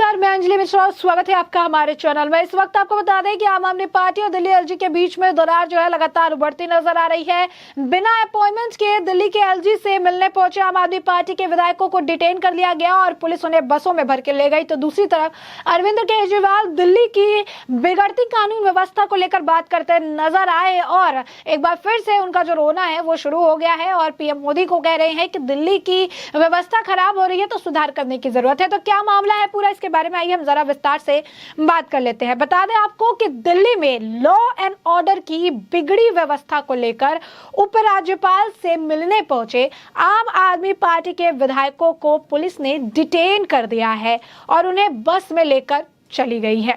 नमस्कार, मैं अंजलि मिश्रा और स्वागत है आपका हमारे चैनल में। इस वक्त आपको बता दें कि आम आदमी पार्टी और दिल्ली एलजी के बीच में दरार जो है लगातार बढ़ती नजर आ रही है। बिना अपॉइंटमेंट के दिल्ली के एलजी से मिलने पहुंचे आम आदमी पार्टी के विधायकों को डिटेन कर लिया गया और पुलिस उन्हें बसों में भर के ले गई। तो दूसरी तरफ अरविंद केजरीवाल दिल्ली की बिगड़ती कानून व्यवस्था को लेकर बात करते नजर आए और एक बार फिर से उनका जो रोना है वो शुरू हो गया है और पीएम मोदी को कह रहे हैं कि दिल्ली की व्यवस्था खराब हो रही है तो सुधार करने की जरूरत है। तो क्या मामला है पूरा, इसके बारे में आइए हम जरा विस्तार से बात कर लेते हैं। बता दें आपको कि दिल्ली में लॉ एंड ऑर्डर की बिगड़ी व्यवस्था को लेकर उपराज्यपाल से मिलने पहुंचे आम आदमी पार्टी के विधायकों को पुलिस ने डिटेन कर दिया है और उन्हें बस में लेकर चली गई है।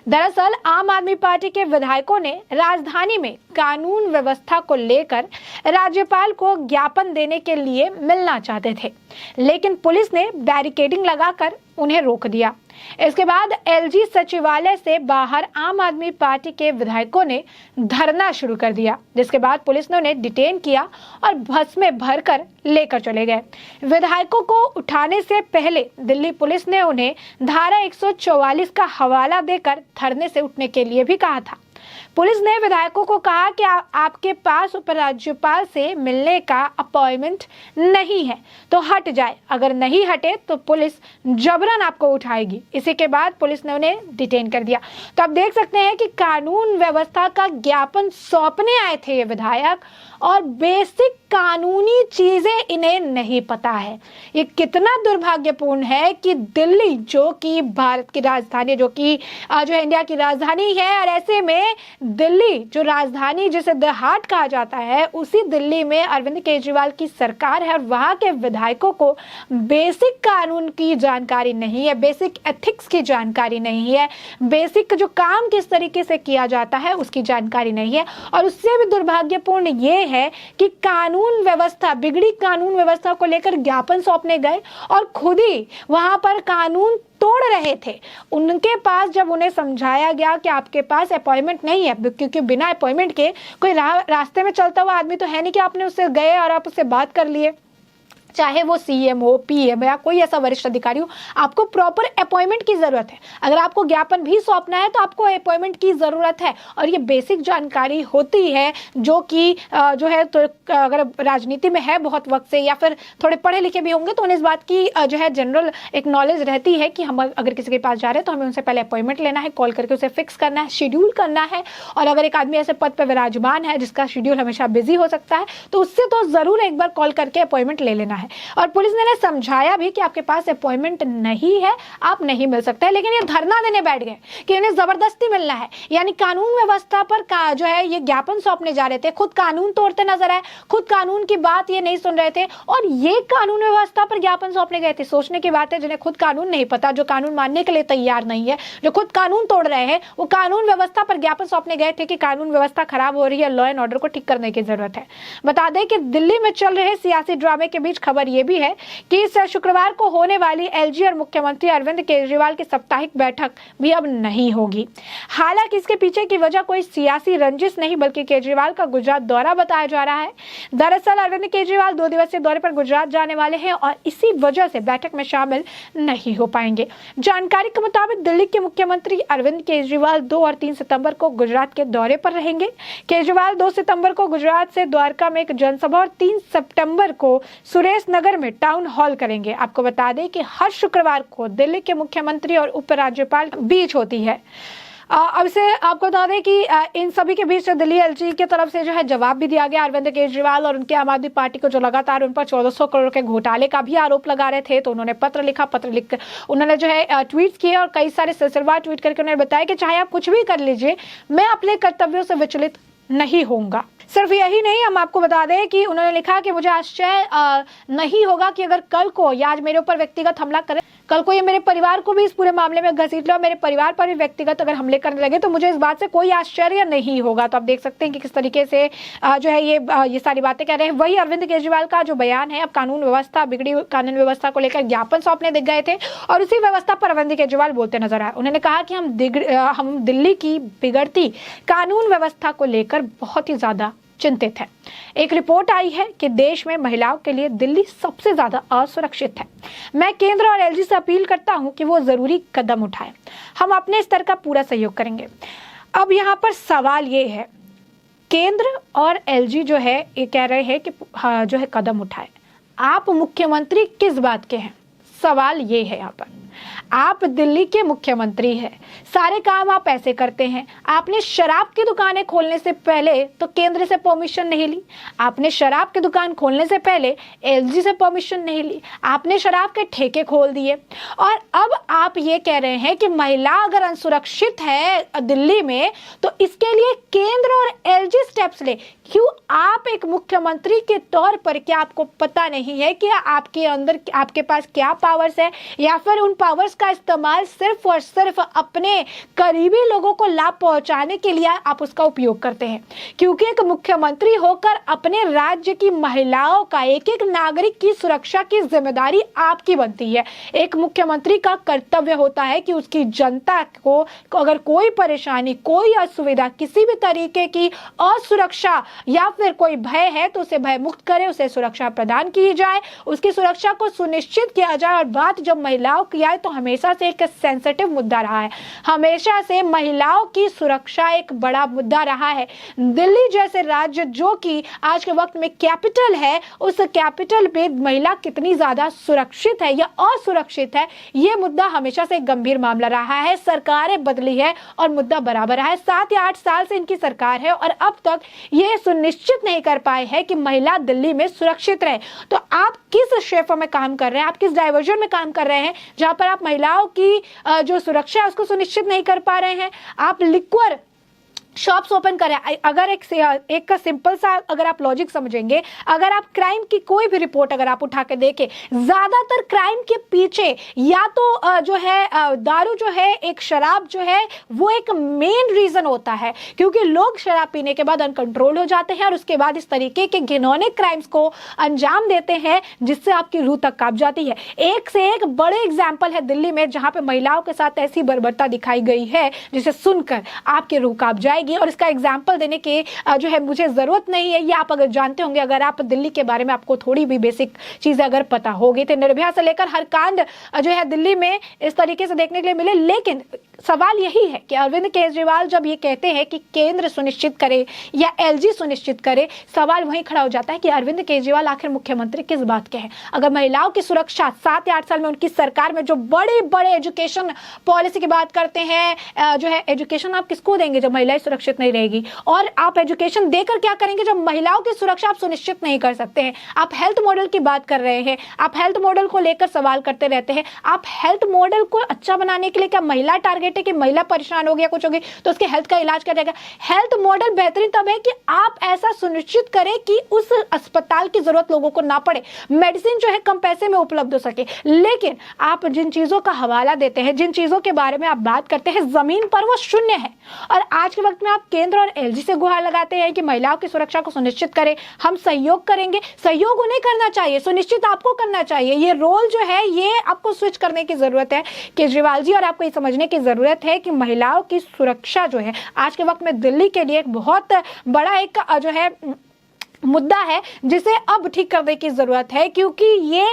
दरअसल आम आदमी पार्टी के विधायकों ने राजधानी में कानून व्यवस्था को लेकर राज्यपाल को ज्ञापन देने के लिए मिलना चाहते थे, लेकिन पुलिस ने बैरिकेडिंग लगाकर उन्हें रोक दिया। इसके बाद एलजी सचिवालय से बाहर आम आदमी पार्टी के विधायकों ने धरना शुरू कर दिया, जिसके बाद पुलिस ने उन्हें डिटेन किया और बस में भरकर लेकर चले गए। विधायकों को उठाने से पहले दिल्ली पुलिस ने उन्हें धारा 144 का हवाला देकर धरने से उठने के लिए भी कहा था। पुलिस ने विधायकों को कहा कि आपके पास उपराज्यपाल से मिलने का अपॉइंटमेंट नहीं है तो हट जाए, अगर नहीं हटे तो पुलिस जबरन आपको उठाएगी। इसी के बाद पुलिस ने उन्हें डिटेन कर दिया। तो आप देख सकते हैं कि कानून व्यवस्था का ज्ञापन सौंपने आए थे ये विधायक और बेसिक कानूनी चीजें इन्हें नहीं पता है। ये कितना दुर्भाग्यपूर्ण है कि दिल्ली जो कि भारत की राजधानी, जो कि जो है इंडिया की राजधानी है, और ऐसे में दिल्ली जो राजधानी जिसे द हार्ट कहा जाता है, उसी दिल्ली में अरविंद केजरीवाल की सरकार है और वहां के विधायकों को बेसिक कानून की जानकारी नहीं है, बेसिक एथिक्स की जानकारी नहीं है, बेसिक जो काम किस तरीके से किया जाता है उसकी जानकारी नहीं है। और उससे भी दुर्भाग्यपूर्ण ये है कि कानून व्यवस्था, बिगड़ी कानून व्यवस्था को लेकर ज्ञापन सौंपने गए और खुद ही वहां पर कानून तोड़ रहे थे। उनके पास जब उन्हें समझाया गया कि आपके पास अपॉइंटमेंट नहीं है, क्योंकि बिना अपॉइंटमेंट के कोई रास्ते में चलता हुआ आदमी तो है नहीं कि आपने उससे गए और आप उससे बात कर लिए, चाहे वो सीएम हो, पीएम या कोई ऐसा वरिष्ठ अधिकारी हो, आपको प्रॉपर अपॉइंटमेंट की जरूरत है। अगर आपको ज्ञापन भी सौंपना है तो आपको अपॉइंटमेंट की जरूरत है और ये बेसिक जानकारी होती है जो कि जो है तो अगर राजनीति में है बहुत वक्त से या फिर थोड़े पढ़े लिखे भी होंगे तो उन्हें इस बात की जो है जनरल एक नॉलेज रहती है कि हम अगर किसी के पास जा रहे हैं तो हमें उनसे पहले अपॉइंटमेंट लेना है, कॉल करके उसे फिक्स करना है, शेड्यूल करना है। और अगर एक आदमी ऐसे पद पर विराजमान है जिसका शेड्यूल हमेशा बिजी हो सकता है तो उससे तो जरूर एक बार कॉल करके अपॉइंटमेंट ले लेना है। और पुलिस ने समझाया भी कि आपके पास अपॉइंटमेंट नहीं है, आप नहीं मिल सकते हैं, लेकिन ये धरना देने बैठ गए कि इन्हें जबरदस्ती मिलना है। यानी कानून व्यवस्था पर जो है ये ज्ञापन सौंपने जा रहे थे, खुद कानून तोड़ते नजर आए, खुद कानून की बात ये नहीं सुन रहे थे और ये कानून व्यवस्था पर ज्ञापन सौंपने गए थे। सोचने की बात है, जिन्हें खुद कानून नहीं पता, जो कानून मानने के लिए तैयार नहीं है, जो खुद कानून तोड़ रहे हैं, वो कानून व्यवस्था पर ज्ञापन सौंपने गए थे कि कानून व्यवस्था खराब हो रही है, लॉ एंड ऑर्डर को ठीक करने की जरूरत है। बता दें कि दिल्ली में चल रहे सियासी ड्रामे के बीच खबर यह भी है कि इस शुक्रवार को होने वाली एलजी और मुख्यमंत्री अरविंद केजरीवाल की साप्ताहिक बैठक भी अब नहीं होगी। हालांकि इसके पीछे की वजह कोई सियासी रंजिश नहीं बल्कि केजरीवाल का गुजरात दौरा बताया जा रहा है। दरअसल अरविंद केजरीवाल 2 दिवसीय दौरे पर गुजरात जाने वाले हैं और इसी वजह से बैठक में शामिल नहीं हो पाएंगे। जानकारी के मुताबिक दिल्ली के मुख्यमंत्री अरविंद केजरीवाल 2 और 3 सितंबर को गुजरात के दौरे पर रहेंगे। केजरीवाल 2 सितंबर को गुजरात से द्वारका में एक जनसभा और 3 सितंबर को सुरेश नगर में टाउन हॉल करेंगे। आपको बता दें कि हर शुक्रवार को दिल्ली के मुख्यमंत्री और उपराज्यपाल बीच होती है। अब से आपको बता दें कि इन सभी के बीच दिल्ली एलजी की तरफ से जो है जवाब भी दिया गया। अरविंद केजरीवाल और उनके आम आदमी पार्टी को जो लगातार उन पर 1400 करोड़ के घोटाले का भी आरोप लगा रहे थे, तो उन्होंने पत्र लिखा, पत्र लिख उन्होंने जो है ट्वीट किए और कई सारे सिलसिलेवार ट्वीट करके उन्होंने बताया कि चाहे आप कुछ भी कर लीजिए, मैं अपने कर्तव्यों से विचलित नहीं होऊंगा। सिर्फ यही नहीं, हम आपको बता दें कि उन्होंने लिखा कि मुझे आश्चर्य नहीं होगा कि अगर कल को या आज मेरे ऊपर व्यक्तिगत हमला करे, कल को ये मेरे परिवार को भी इस पूरे मामले में घसीट ले और मेरे परिवार पर भी व्यक्तिगत अगर हमले करने लगे तो मुझे इस बात से कोई आश्चर्य नहीं होगा। तो आप देख सकते हैं कि किस तरीके से जो है ये सारी बातें कह रहे हैं। वही अरविंद केजरीवाल का जो बयान है, अब कानून व्यवस्था, बिगड़ी कानून व्यवस्था को लेकर ज्ञापन सौंपने दिख गए थे और उसी व्यवस्था पर अरविंद केजरीवाल बोलते नजर आए। उन्होंने कहा कि हम दिल्ली की बिगड़ती कानून व्यवस्था को लेकर बहुत ही ज्यादा चिंतित है। एक रिपोर्ट आई है कि देश में महिलाओं के लिए दिल्ली सबसे ज्यादा असुरक्षित है। मैं केंद्र और एलजी से अपील करता हूं कि वो जरूरी कदम उठाएं। हम अपने स्तर का पूरा सहयोग करेंगे। अब यहाँ पर सवाल ये है, केंद्र और एलजी जो है ये कह रहे हैं कि जो है कदम उठाए। आप मुख्यमंत्री किस बात के हैं? सवाल ये है यहाँ पर। आप दिल्ली के मुख्यमंत्री हैं, सारे काम आप ऐसे करते हैं। आपने शराब की दुकानें खोलने से पहले तो केंद्र से परमिशन नहीं ली, आपने शराब की दुकान खोलने से पहले एलजी से परमिशन नहीं ली, आपने शराब के ठेके खोल दिए और अब आप ये कह रहे हैं कि महिला अगर असुरक्षित है दिल्ली में तो इसके लिए केंद्र और एलजी स्टेप्स ले। क्यों? आप एक मुख्यमंत्री के तौर पर क्या आपको पता नहीं है कि आपके अंदर आपके पास क्या पावर्स है, या फिर उन पावर्स का इस्तेमाल सिर्फ और सिर्फ अपने करीबी लोगों को लाभ पहुंचाने के लिए आप उसका उपयोग करते हैं? क्योंकि एक मुख्यमंत्री होकर अपने राज्य की महिलाओं का, एक एक नागरिक की सुरक्षा की जिम्मेदारी आपकी बनती है। एक मुख्यमंत्री का कर्तव्य होता है कि उसकी जनता को अगर कोई परेशानी, कोई असुविधा, किसी भी तरीके की असुरक्षा या फिर कोई भय है तो उसे भय मुक्त करे, उसे सुरक्षा प्रदान की जाए, उसकी सुरक्षा को सुनिश्चित किया जाए। और बात जब महिलाओं की आए तो हमेशा से एक सेंसिटिव मुद्दा रहा है, हमेशा से महिलाओं की सुरक्षा एक बड़ा मुद्दा रहा है। दिल्ली जैसे राज्य जो कि आज के वक्त में कैपिटल है, उस कैपिटल पे महिला कितनी ज्यादा सुरक्षित है या असुरक्षित है, ये मुद्दा हमेशा से एक गंभीर मामला रहा है। सरकारें बदली है और मुद्दा बराबर रहा है। 7 या 8 साल से इनकी सरकार है और अब तक ये सुनिश्चित नहीं कर पाए हैं कि महिला दिल्ली में सुरक्षित रहे। तो आप किस क्षेत्र में काम कर रहे हैं, आप किस डाइवर्जन में काम कर रहे हैं जहां पर आप महिलाओं की जो सुरक्षा है उसको सुनिश्चित नहीं कर पा रहे हैं? आप लिक्वर शॉप्स ओपन करें। अगर एक का सिंपल सा अगर आप लॉजिक समझेंगे, अगर आप क्राइम की कोई भी रिपोर्ट अगर आप उठा के देखें, ज्यादातर क्राइम के पीछे या तो जो है दारू जो है, एक शराब जो है, वो एक मेन रीजन होता है। क्योंकि लोग शराब पीने के बाद अनकंट्रोल हो जाते हैं और उसके बाद इस तरीके के घिनौने क्राइम्स को अंजाम देते हैं जिससे आपकी रूह तक कांप जाती है। एक से एक बड़े एग्जाम्पल है दिल्ली में जहां पे महिलाओं के साथ ऐसी बर्बरता दिखाई गई है जिसे सुनकर आपकी रूह कांप जाएगी। और इसका एग्जाम्पल देने की जो है मुझे जरूरत नहीं है, ये आप अगर जानते होंगे, अगर आप दिल्ली के बारे में आपको थोड़ी भी बेसिक चीजें अगर पता होगी तो निर्भया से लेकर हर कांड जो है दिल्ली में इस तरीके से देखने के लिए मिले। लेकिन सवाल यही है कि अरविंद केजरीवाल जब ये कहते हैं कि केंद्र सुनिश्चित करे या एलजी सुनिश्चित करे, सवाल वहीं खड़ा हो जाता है कि अरविंद केजरीवाल आखिर मुख्यमंत्री किस बात के हैं? अगर महिलाओं की सुरक्षा 7 या 8 साल में उनकी सरकार में जो बड़े बड़े एजुकेशन पॉलिसी की बात करते हैं, जो है एजुकेशन आप किसको देंगे जब महिलाएं सुरक्षित नहीं रहेगी? और आप एजुकेशन देकर क्या करेंगे जब महिलाओं की सुरक्षा आप सुनिश्चित नहीं कर सकते हैं? आप हेल्थ मॉडल की बात कर रहे हैं, आप हेल्थ मॉडल को लेकर सवाल करते रहते हैं। आप हेल्थ मॉडल को अच्छा बनाने के लिए क्या महिला टारगेट है कि महिला परेशान हो गया, कुछ हो गई तो उसके हेल्थ का इलाज किया जाएगा? हेल्थ मॉडल बेहतरीन तब है कि आप ऐसा सुनिश्चित करें कि उस अस्पताल की जरूरत लोगों को ना पड़े, मेडिसिन जो है कम पैसे में उपलब्ध हो सके। लेकिन आप जिन चीजों का हवाला देते हैं, जिन चीजों के बारे में आप बात करते हैं, जमीन पर वो शून्य है। और आज के वक्त में आप केंद्र और एलजी से गुहार लगाते हैं कि महिलाओं की सुरक्षा को सुनिश्चित करें, हम सहयोग करेंगे। सहयोग उन्हें करना चाहिए, सुनिश्चित आपको करना चाहिए। ये रोल जो है ये आपको स्विच करने की जरूरत है केजरीवाल जी, और आपको ये समझने की जरूरत है कि महिलाओं की सुरक्षा जो है आज के वक्त में दिल्ली के लिए एक बहुत बड़ा एक जो है मुद्दा है जिसे अब ठीक करने की जरूरत है। क्योंकि ये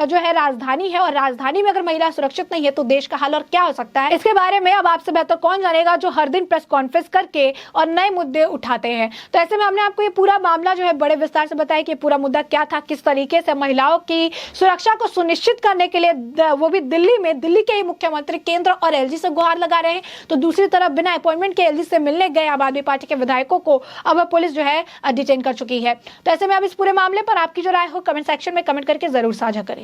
जो है राजधानी है और राजधानी में अगर महिला सुरक्षित नहीं है तो देश का हाल और क्या हो सकता है, इसके बारे में अब आपसे बेहतर कौन जानेगा जो हर दिन प्रेस कॉन्फ्रेंस करके और नए मुद्दे उठाते हैं। तो ऐसे में हमने आपको ये पूरा मामला जो है बड़े विस्तार से बताया कि पूरा मुद्दा क्या था, किस तरीके से महिलाओं की सुरक्षा को सुनिश्चित करने के लिए वो भी दिल्ली में, दिल्ली के ही मुख्यमंत्री केंद्र और एलजी से गुहार लगा रहे हैं। तो दूसरी तरफ बिना अपॉइंटमेंट के एलजी से मिलने गए आम आदमी पार्टी के विधायकों को अब पुलिस जो है डिटेन कर चुकी है। तो ऐसे में अब इस पूरे मामले पर आपकी जो राय हो कमेंट सेक्शन में कमेंट करके जरूर साझा करें।